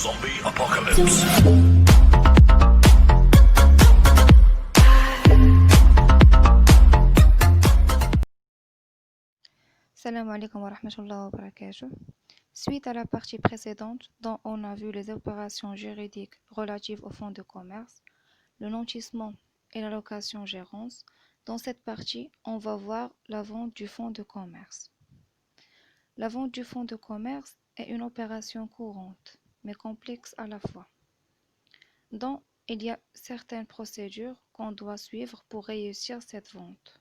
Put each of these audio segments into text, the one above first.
Zombie apocalypse. Salam alaikum wa rahmatullahi wa barakatuh. Suite à la partie précédente dont on a vu les opérations juridiques relatives au fonds de commerce, le nantissement et la location-gérance, dans cette partie, on va voir la vente du fonds de commerce. La vente du fonds de commerce est une opération courante, mais complexe à la fois, dont il y a certaines procédures qu'on doit suivre pour réussir cette vente.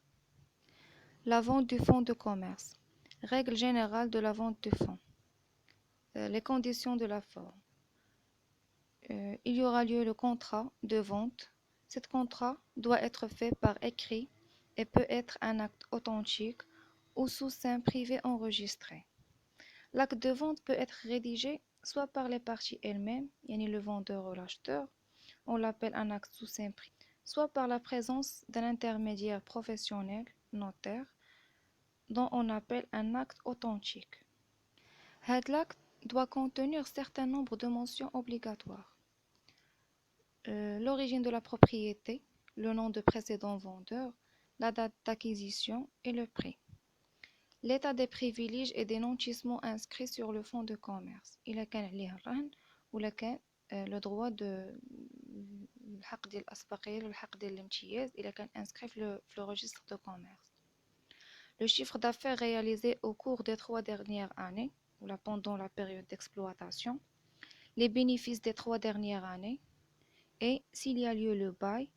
La vente du fonds de commerce. Règle générale de la vente de fonds. Les conditions de la forme. Il y aura lieu le contrat de vente. Cet contrat doit être fait par écrit et peut être un acte authentique ou sous seing privé enregistré. L'acte de vente peut être rédigé soit par les parties elles-mêmes, yani le vendeur ou l'acheteur, on l'appelle un acte sous seing privé, soit par la présence d'un intermédiaire professionnel, notaire, dont on appelle un acte authentique. Cet acte doit contenir certain nombre de mentions obligatoires. L'origine de la propriété, le nom de précédent vendeur, la date d'acquisition et le prix. L'état des privilèges et des nantissements inscrits sur le fonds de commerce. Il a كان عليه الرهن ولا كان le droit de الحق ديال الأسبقية والحق ديال الامتياز إذا كان inscrit في le registre de commerce. Le chiffre d'affaires réalisé au cours des 3 dernières années ou pendant la période d'exploitation, les bénéfices des 3 dernières années et, s'il y a lieu le bail,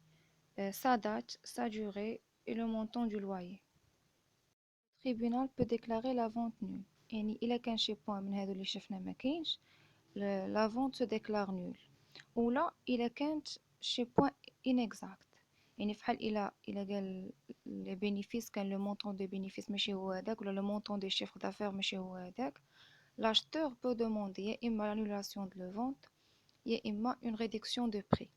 sa date, sa durée et le montant du loyer. Le tribunal peut déclarer la vente nulle. يعني إلا كان شي point من هادو اللي شفنا ما كاينش la vente se déclare nulle. ولا إلا كانت شي point inexact. يعني فحال إلا قال les bénéfices كان le montant des bénéfices ماشي هو هذاك ولا le montant des chiffres d'affaires ماشي هو هذاك, l'acheteur peut demander يا إما l'annulation de la vente يا إما une réduction de prix.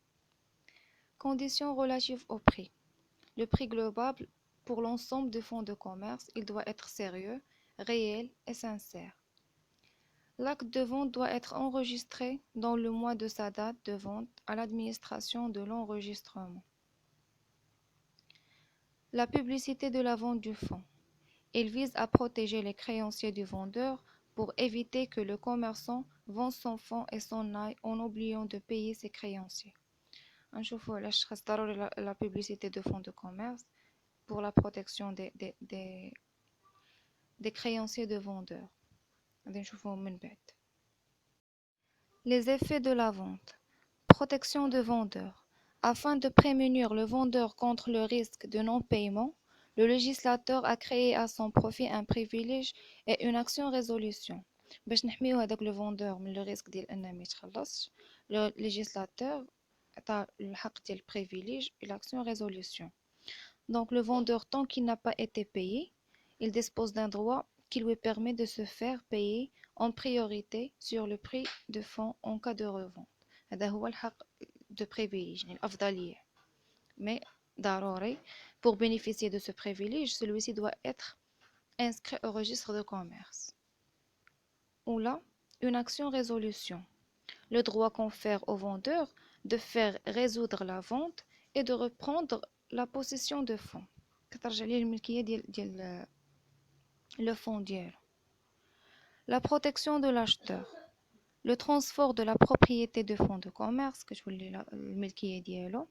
Conditions relatives au prix. Le prix global pour l'ensemble des fonds de commerce, il doit être sérieux, réel et sincère. L'acte de vente doit être enregistré dans le mois de sa date de vente à l'administration de l'enregistrement. La publicité de la vente du fonds. Il vise à protéger les créanciers du vendeur pour éviter que le commerçant vende son fonds et s'en aille en oubliant de payer ses créanciers. نشوفوا علاش خاص ضروري la publicité de fonds de commerce pour la protection des créanciers de vendeurs. غادي نشوفوهم من بعد. Les effets de la vente. Protection de vendeur. Afin de prémunir le vendeur contre le risque de non-paiement, le législateur a créé à son profit un privilège et une action résolution. باش نحميو هذاك le vendeur من le risque ديال انه ما يتخلصش, le législateur a الحق ديال privilège et l'action résolution. Donc le vendeur, tant qu'il n'a pas été payé, il dispose d'un droit qui lui permet de se faire payer en priorité sur le prix de fonds en cas de revente. هذا هو الحق de privilège, يعني الأفضلية. Mais ضروري, pour bénéficier de ce privilège, celui-ci doit être inscrit au registre de commerce. Ou là, une action résolution. Le droit confère au vendeur de faire résoudre la vente et de reprendre la possession de fonds. كترجع ليه الملكية ديال le fonds ديالو. La protection de l'acheteur. Le transport de la propriété de fonds de commerce كتولي الملكية ديالو.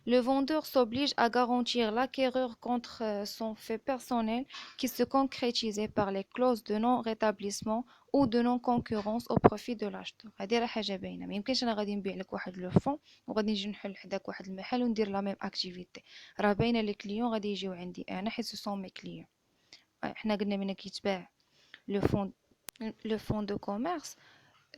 Le vendeur s'oblige à garantir l'acquéreur contre son fait personnel qui se concrétisait par les clauses de non-rétablissement ou de non-concurrence au profit de l'acheteur. هذه راه حاجة باينة, ما يمكنش أنا غادي نبيع لك واحد لو فون وغادي نجي نحل حداك واحد المحل وندير لا ميم اكتيفيتي. راه باينة لي كليون غادي يجيو عندي أنا حيت سو سون مي كليون. حنا قلنا من كيتباع لو فون دو كوميرس,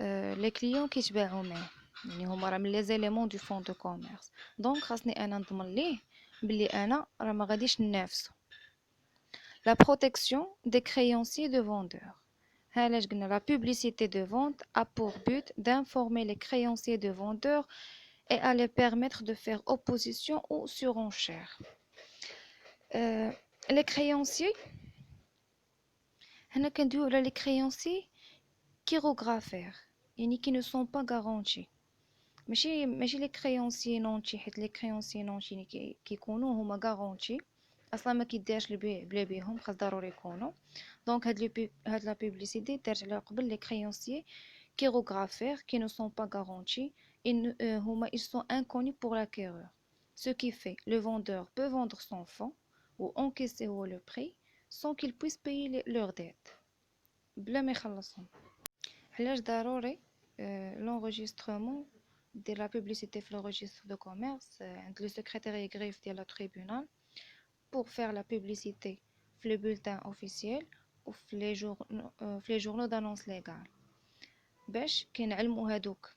لي كليون كيتباعوا معاه, يعني هما راه من لي زيليمون دو فون دو كوميرس. دونك خاصني انا نضمن ليه بلي انا راه ما غاديش ننافسو. La protection des créanciers de vendeurs. علاش قلنا la publicité de vente a pour but d'informer les créanciers de vendeurs et à les permettre de faire opposition ou surenchère. Les créanciers, هنا كندويو على les créanciers chirographaires. يعني qui ne sont pas garantis. ماشي لي كريونسي نونتي، حيت لي كريونسي نونتي كيكونوا هما غارونتي اصلا ما كيديرش البيع بلا بيهم، خاص ضروري يكونوا. دونك هاد لا بوبليسيتي دارت على قبل لي كريونسي chirographaires qui ne sont pas garantis, ils sont inconnus pour l'acquéreur. Ce qui fait, le vendeur peut vendre son fonds ou encaisser le prix sans qu'il puisse payer leurs dettes. بلا ما يخلصهم. علاش ضروري l'enregistrement de la publicité في le registre de commerce عند le secrétariat greffe ديال la tribunal pour faire la publicité في le bulletin officiel ou في les journaux d'annonce légale باش كنعلموا هادوك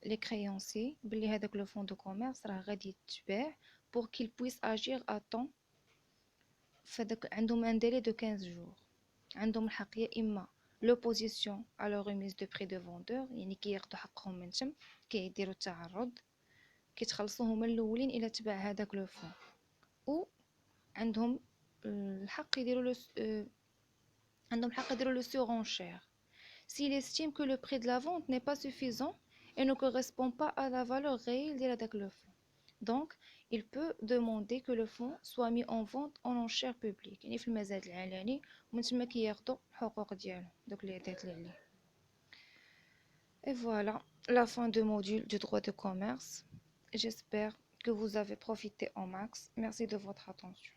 les créanciers بلي هذاك لو فون دو كوميرس راه غادي يتباع pour qu'il puisse agir à temps. فداك عندهم ان délai de 15 jours. عندهم الحق يا اما l'opposition à la remise de prix de vendeur، يعني كياخدوا حقهم من تم، كيديروا التعرض، كيتخلصوا هما الاولين الى تباع هذاك لو فون، او عندهم الحق يديروا le surenchère s'il estime que le prix de la vente n'est pas suffisant et ne correspond pas à la valeur réelle de le fonds. Donc, il peut demander que le fonds soit mis en vente en enchère publique. يعني في المزاد العلني ومن تما كياخدوا الحقوق ديالهم دوك اللي عطيت ليه. Et voilà la fin du module du droit de commerce. J'espère que vous avez profité au max. Merci de votre attention.